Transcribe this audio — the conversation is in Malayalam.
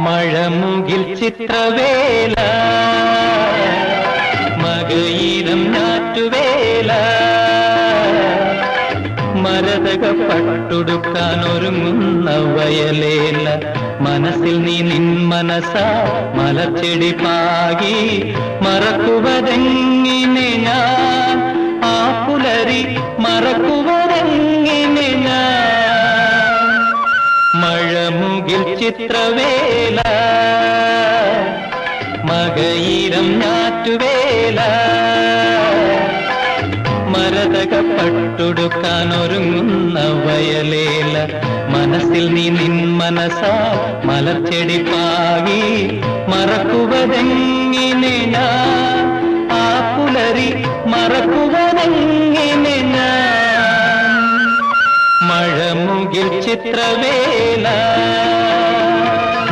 മഴമുകിൽ ചിത്രവേല മകയിരം ഞാറ്റുവേല മരതക പട്ടുടുക്കാൻ ഒരുങ്ങുന്ന വയലേല മനസ്സിൽ നീ നിൻ മനസാ മലച്ചെടി പാകി മറക്കുവതെങ്ങിനെ ഞാൻ ആ പുലരി മറക്കുവതെങ്ങിനെ ഞാൻ മഴമുകിൽ ചിത്രവേല മകയിരം ഞാറ്റുവേല മരതക പട്ടുടുക്കാൻ ഒരുങ്ങുന്ന വയലേല മനസ്സിൽ നീ നിൻ മനസാ മലർച്ചെടി പാകി മറക്കുവതെങ്ങിനെ ഞാൻ ആ പുലരി മറക്കുവതെങ്ങിനെ ഞാൻ മഴമുകിൽ ചിത്രവേല